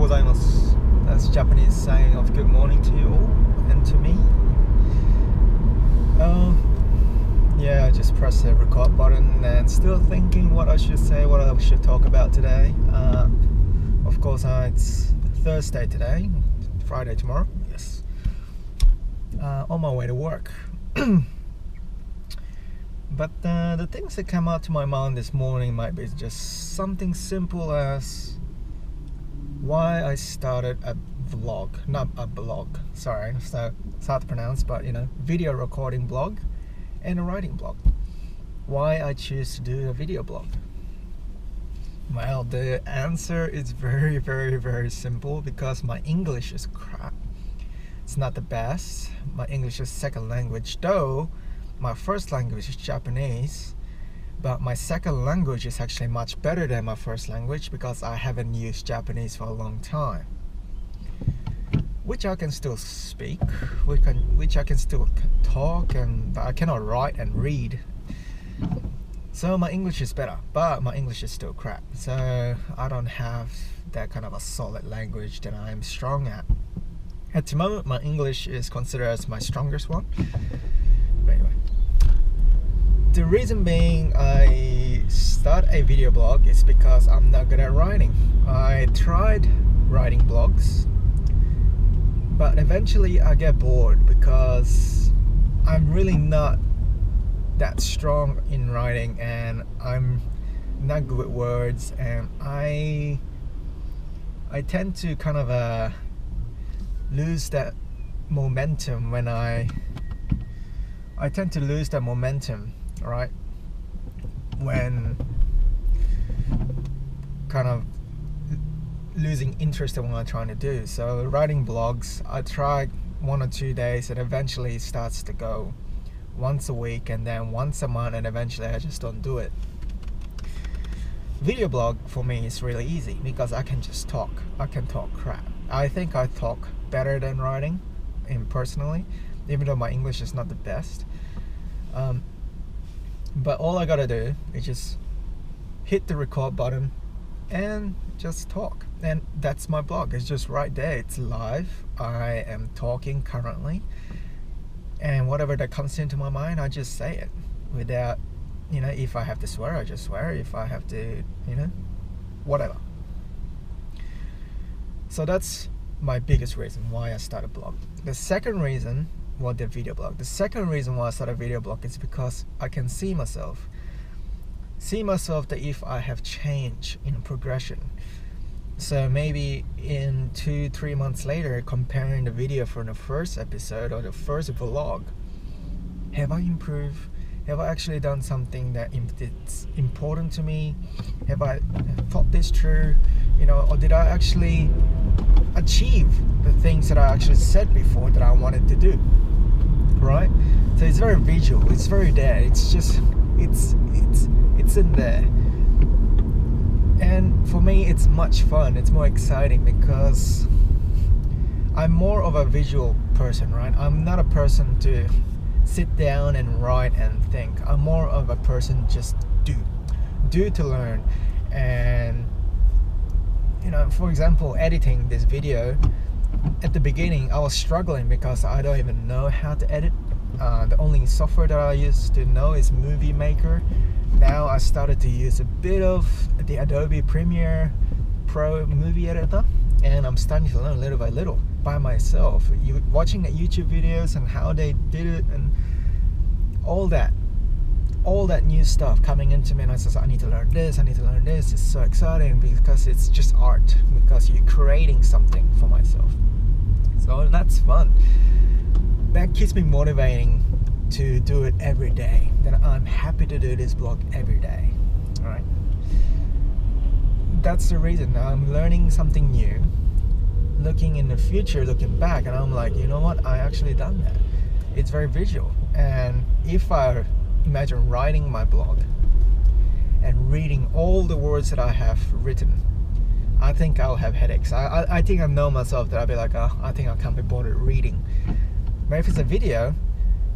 gozaimasu. That's Japanese saying of good morning to you all and to me. Yeah, I just pressed the record button and still thinking what I should say, what I should talk about today. Of course, it's Thursday today, Friday tomorrow. Yes. On my way to work. But the things that come out to my mind this morning might be just something simple as why I started a vlog, not a blog, sorry, so it's hard to pronounce, but video recording blog and a writing blog. Why I choose to do a video blog? Well, the answer is very, very, very simple, because my English is crap. It's not the best. My English is second language, though my first language is Japanese, but my second language is actually much better than my first language because I haven't used Japanese for a long time. Which I can still speak, which I can still talk, but I cannot write and read. So my English is better, but my English is still crap. So I don't have that kind of a solid language that I'm strong at. At the moment, my English is considered as my strongest one. But anyway, the reason being I start a video blog is because I'm not good at writing. I tried writing blogs, but eventually I get bored because I'm really not that strong in writing, and I'm not good with words, and I tend to kind of lose that momentum when I tend to lose that momentum, right? When kind of losing interest in what I'm trying to do. So writing blogs, I try 1 or 2 days, and eventually it starts to go once a week, and then once a month, and eventually I just don't do it. Video blog for me is really easy because I can just talk. I can talk crap. I think I talk better than writing, personally, even though my English is not the best. But all I gotta do is just hit the record button and just talk, and that's my blog. It's just right there. It's live. I am talking currently, and whatever that comes into my mind, I just say it without, if I have to swear, I just swear. If I have to, whatever. So that's my biggest reason why I started a blog. The second reason, the video blog. The second reason why I started a video blog is because I can see myself that if I have change in progression. So maybe in 2-3 months later, comparing the video from the first episode or the first vlog, have I improved? Have I actually done something that it's important to me? Have I thought this through? Or did I actually achieve the things that I actually said before that I wanted to do? Right? So it's very visual. It's very there. It's just it's in there. And for me, it's much fun. It's more exciting because I'm more of a visual person, right? I'm not a person to sit down and write and think. I'm more of a person just do to learn. And for example, editing this video, at the beginning I was struggling because I don't even know how to edit. The only software that I used to know is Movie Maker. Now I started to use a bit of the Adobe Premiere Pro movie editor, and I'm starting to learn little by little by myself, watching the YouTube videos and how they did it, and all that new stuff coming into me, and I said, I need to learn this. It's so exciting because it's just art, because you're creating something for myself. So that's fun. That keeps me motivating to do it every day. Then I'm happy to do this blog every day. All right. That's the reason. I'm learning something new, looking in the future, looking back, and I'm like, you know what? I actually done that. It's very visual. And if I imagine writing my blog and reading all the words that I have written, I think I'll have headaches. I think I know myself that I'll be like, I think I can't be bothered reading. But if it's a video,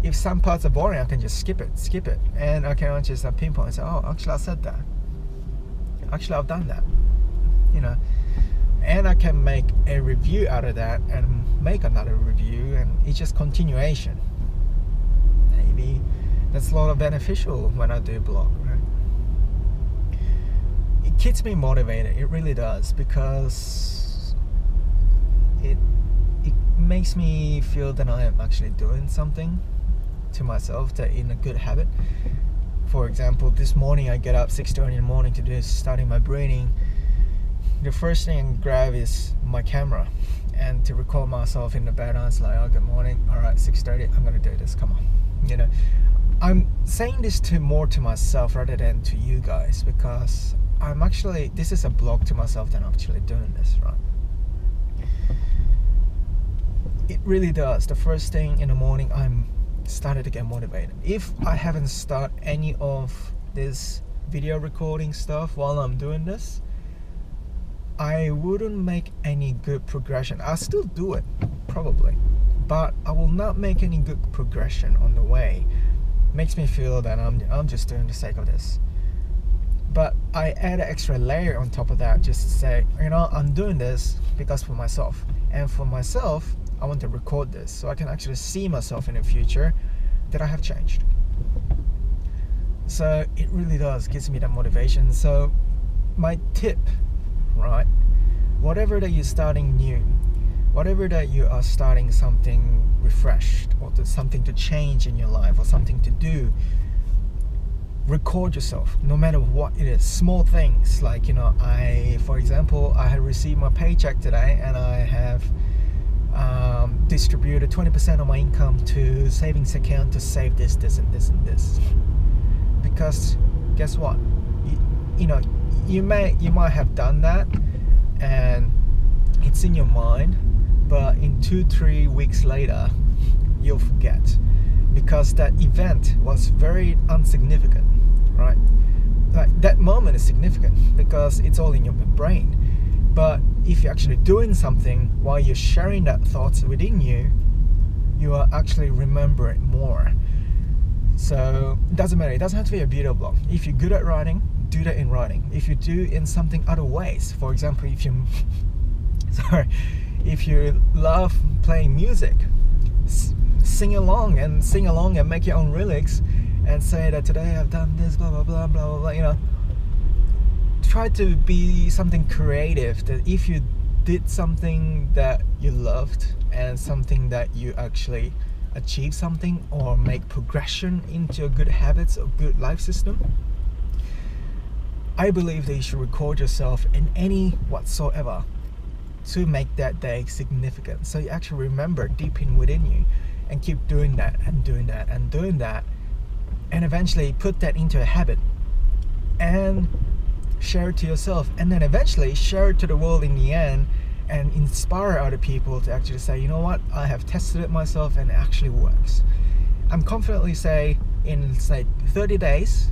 if some parts are boring, I can just skip it, and I can just pinpoint and say, oh, actually I said that, actually I've done that, and I can make a review out of that and make another review, and it's just continuation. Maybe that's a lot of beneficial when I do blog, right? It keeps me motivated, it really does, because it makes me feel that I am actually doing something to myself that in a good habit. For example, this morning I get up 6:30 in the morning to do starting my breathing. The first thing I grab is my camera and to record myself in the bed. I was like, oh, good morning, all right, 6:30, I'm gonna do this, come on. I'm saying this more to myself rather than to you guys, because this is a blog to myself that I'm actually doing this, right? It really does. The first thing in the morning, I'm started to get motivated. If I haven't started any of this video recording stuff while I'm doing this, I wouldn't make any good progression. I'll still do it, probably, but I will not make any good progression on the way. Makes me feel that I'm just doing the sake of this. But I add an extra layer on top of that, just to say, I'm doing this because for myself. And for myself, I want to record this so I can actually see myself in the future that I have changed. So it really does, gives me that motivation. So my tip, right, whatever that you're starting new, whatever that you are starting something refreshed, or something to change in your life, or something to do, record yourself, no matter what it is. Small things like, for example, I had received my paycheck today, and I have distributed 20% of my income to savings account to save this, and this. Because guess what? You might have done that, and it's in your mind, but in 2-3 weeks later, you'll forget, because that event was very insignificant, right? Like, that moment is significant because it's all in your brain. But if you're actually doing something while you're sharing that thoughts within you, you are actually remember it more. So it doesn't matter. It doesn't have to be a video blog. If you're good at writing, do that in writing. If you do in something other ways, for example, if you love playing music, sing along and make your own lyrics and say that today I've done this, blah blah blah blah blah. Try to be something creative, that if you did something that you loved and something that you actually achieve something or make progression into a good habits or good life system, I believe that you should record yourself in any whatsoever to make that day significant, so you actually remember deep in within you, and keep doing that and doing that and doing that, and eventually put that into a habit and share it to yourself, and then eventually share it to the world in the end, and inspire other people to actually say, you know what, I have tested it myself and it actually works. I'm confidently say in 30 days,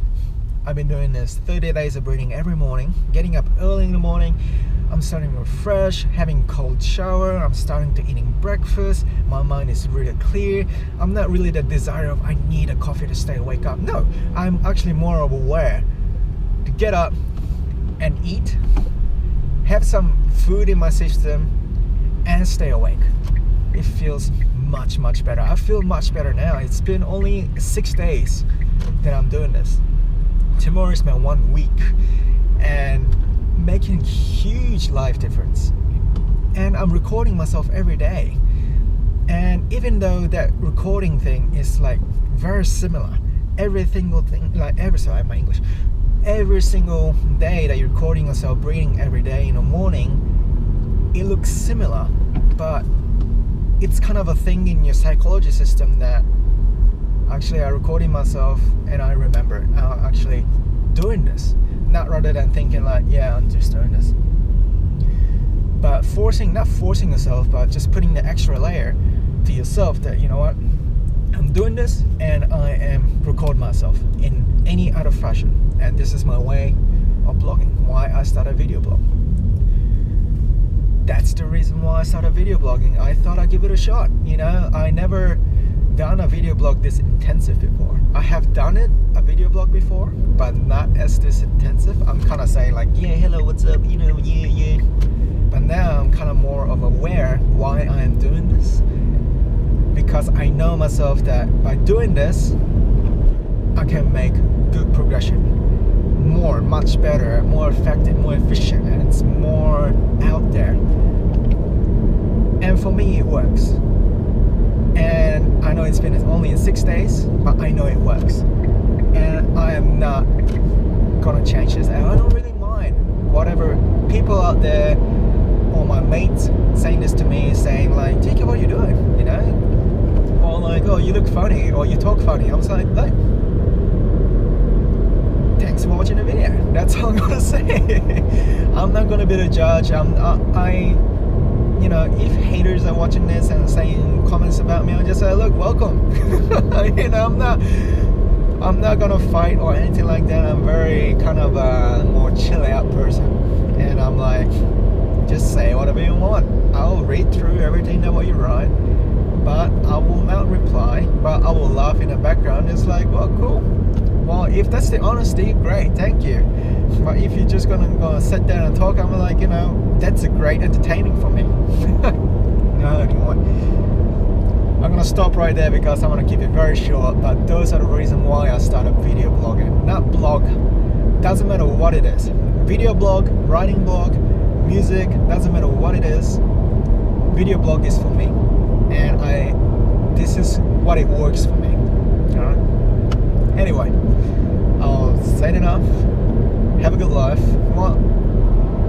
I've been doing this 30 days of breathing every morning, getting up early in the morning. I'm starting to refresh, having cold shower, I'm starting to eating breakfast, my mind is really clear. I'm not really the desire of I need a coffee to stay awake up. No, I'm actually more of aware to get up and eat, have some food in my system, and stay awake. It feels much better. I feel much better now. It's been only 6 days that I'm doing this. Tomorrow is my 1 week, and making huge life difference. And I'm recording myself every day, and even though that recording thing is like very similar, every single thing, every single day that you're recording yourself breathing every day in the morning, it looks similar, but it's kind of a thing in your psychology system that actually I'm recording myself and I remember I'm actually doing this, not rather than thinking like, yeah, I'm just doing this. But not forcing yourself, but just putting the extra layer to yourself that, you know what, I'm doing this and I am recording myself in any other fashion, and this is my way of blogging, why I started video blog. That's the reason why I started video blogging. I thought I'd give it a shot. I never done a video blog this intensive before. I have done a video blog before, but not as this intensive. I'm kind of saying like, yeah, hello, what's up, yeah. But now kind of more of aware why I am doing this, because I know myself that by doing this I can make good progression, much better, more effective, more efficient, and it's more out there. And for me it works, and I know it's been only in 6 days, but I know it works, and I am not gonna change this. And I don't really mind whatever people out there or my mates saying this to me, saying like, "Jake, what are you doing?" You know, or like, "Oh, you look funny," or "You talk funny." I was like, thanks for watching the video. That's all I'm gonna say. I'm not gonna be the judge. You know, if haters are watching this and saying comments about me, I'll just say, look, welcome. You know, I'm not gonna fight or anything like that. I'm very kind of a more chill out person, and I'm like, just say whatever you want. I'll read through everything that what you write, but I will not reply. But I will laugh in the background. It's like, well, cool. Well, if that's the honesty, great, thank you. But if you're just gonna sit down and talk, I'm like, you know, that's a great entertaining for me. No, anyway, I'm gonna stop right there because I want to keep it very short. But those are the reason why I started video blogging. Not blog, doesn't matter what it is. Video blog, writing blog, music, doesn't matter what it is. Video blog is for me, and this is what it works for me. Alright. Anyway, I'll say it enough. Have a good life. Well,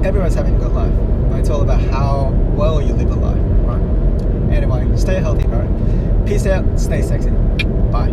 everyone's having a good life, but it's all about how well you live a life, right? Anyway, stay healthy, bro. Peace out. Stay sexy. Bye.